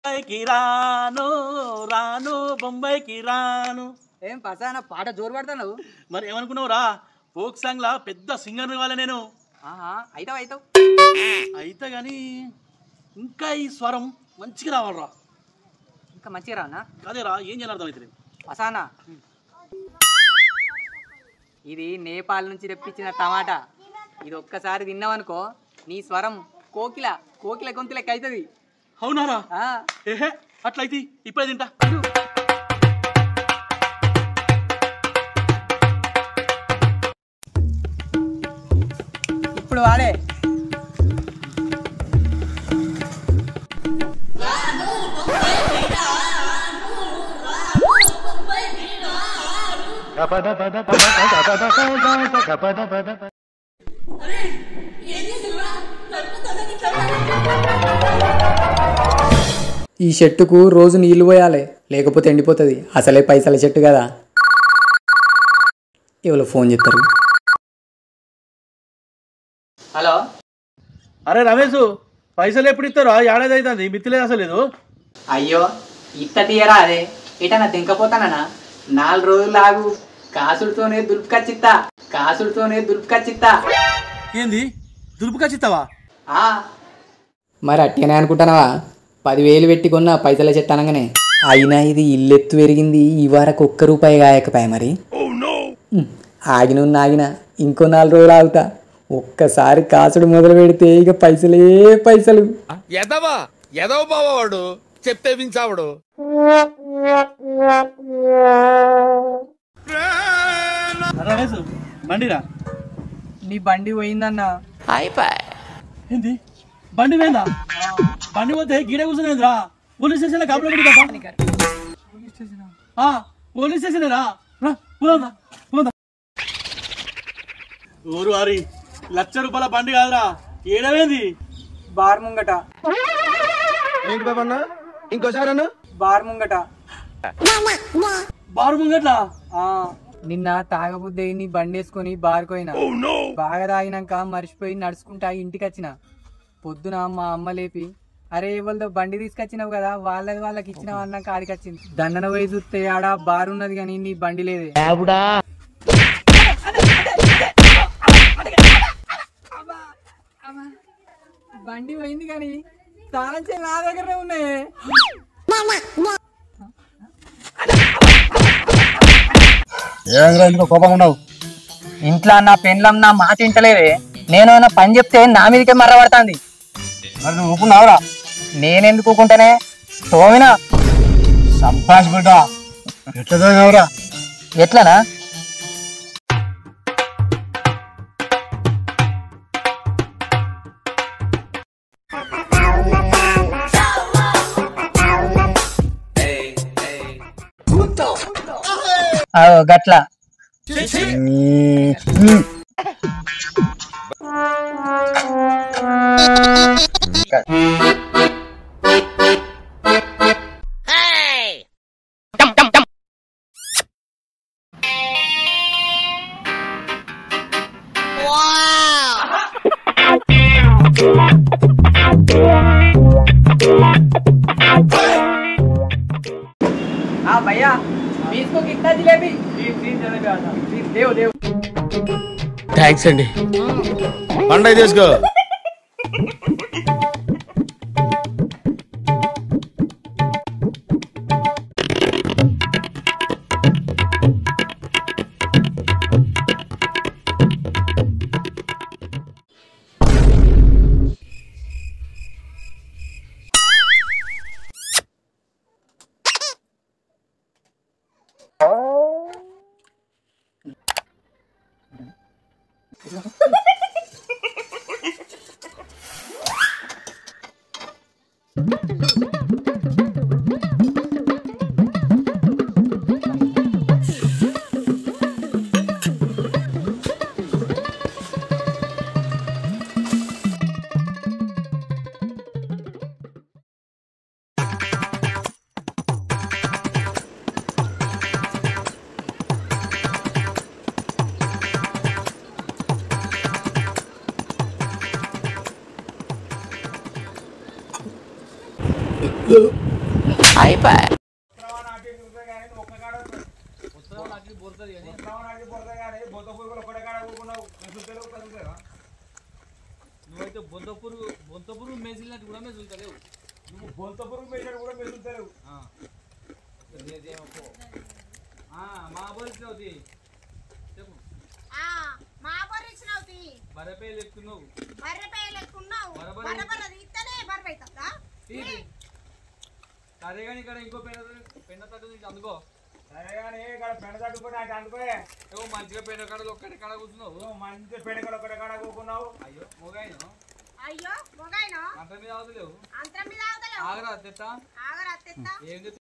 బొంబాయికి రాను రాను బొంబాయికి రాను. ఏం పసాన పాట జోరు పడతావు? మరి ఏమనుకున్నావు రా, ఫోక్ సాంగ్ లా పెద్ద సింగర్ కావాలి నేను. అవుతావు అయితే గాని ఇంకా ఈ స్వరం మంచిగా రావాలరా. ఇంకా మంచిగా రానా? అదేరా, ఏం చేయాలి అర్థం అవుతుంది. పసానా ఇది నేపాల్ నుంచి తెప్పించిన టమాటా. ఇది ఒక్కసారి తిన్నావనుకో నీ స్వరం కోకిల కోకిల గొంతు లెక్క అవుతుంది. అవునారా? ఏహే అట్లయితే ఇప్పుడే తింటా. ఇప్పుడు వాడే ఈ చెట్టుకు రోజు నీళ్లు పోయాలి, లేకపోతే ఎండిపోతుంది. అసలే పైసల చెట్టు కదా. ఎవరు ఫోన్ చేస్తారు? హలో. అరే రమేష్, పైసలు ఎప్పుడు ఇస్తారు? ఏడాది అవుతుంది, మిత్తిలేదు అసలు లేదు. అయ్యో ఇత్త తీయరా అదే ఇటన్నా తింకపోతానా? 4 రోజులు ఆగు, కాసుడితోనే దులుపుకచ్చిత్తా. ఏంది దులుపుకొచ్చిస్తావా? మరి అట్టనే అనుకుంటున్నావా? 10,000 పెట్టి కొన్న పైసల చెట్టు అనగానే. అయినా ఇది ఇల్లెత్తు పెరిగింది, ఈ వరకు ₹1 కాయకపోయా. మరి ఆగిన ఇంకో 4 రోజులు ఆగుతా. ఒక్కసారి కాసుడు మొదలు పెడితే ఇక పైసలే పైసలు. ఎదవ బావాడు చెప్తే వించావుడు. రమేష్ బండిరా. నీ బండి పోయిందన్నా. ఏంది బండి పోయిందా? బండి పోతే గీడే కూర్చునేదిరా. పోలీస్ స్టేషన్ కంప్లైంట్ పెడతా. పోలీస్ స్టేషన్ రా. ఊరు వారి ₹1,00,000 బండి కాదురా, ఏడవేంది? బార్ ముంగట. ఏంటి బాబన్నా ఇంకోసారి బార్ ముంగట. బారు ముంగట్లా? నిన్న తాగబుద్ది నీ బండి వేసుకొని బారుకోయినా. బాగా తాగినాక మర్చిపోయి నడుచుకుంటా ఇంటికి వచ్చిన. పొద్దున మా అమ్మ లేపి, అరే వాళ్ళతో బండి తీసుకొచ్చినావు కదా, వాళ్ళకి ఇచ్చినావు అన్నాక ఆడికి వచ్చింది. దండన పోయి చూస్తే ఆడ బారు ఉన్నది కానీ నీ బండి లేదే. బండి పోయింది కానీ స్నానం చేసి నా దగ్గరనే ఉన్నాయి. కోపం ఉండవు. ఇంట్లో నా పెండ్లం నా మాట ఇంటలేదే. నేను పని చెప్తే నా మీదకే మర్రబడుతుంది. మరి నువ్వు ఊపుకున్నావురా? నేనెందుకు ఊకుంటానే? తోమినా. సంపాష్ బిడ్డ, ఎట్లా ఎట్లనా? గట్లా. भैया 20 को कितना जिलेबी? 20 जलेबी। देव देव। థ్యాంక్స్ అండి. పండగ తీసుకో. నువ్వైతే బొంత పురుగు మెసిలినట్టు కూడా మెసులుతలేవు. నువ్వు బొంత పురుగు మెసినట్టు కూడా మెసులుతలేవు. మా బోరిచ్చినవుతి చెప్పు. మా బోరిచ్చినవుతి బర్రెపేలు ఎక్కున్నావు. బర్రెపేలు ఎక్కున్నావు. బర్రె ఇస్తేనే బర్రె అవుతుందా? సరే కానీ ఇక్కడ ఇంకో పెండ తట్టు నుంచి అందుకో. సరే కానీ ఇక్కడ పెండ తట్టుకుని అటు అందుకోయే. ఏమో మంచిగా పెండ కాడలు ఒక్కటి కాడ కూర్చున్నావు. మంచి పెండకలు ఒక్కటి కాడ కూకున్నావు. అయ్యో మొగాయను అయ్యో మొగాయను అంత మీద అవతలేవు. అంతరం మీద అవతలేవు. ఆగరా తెత్తా. ఆగరా తెత్తా. ఏం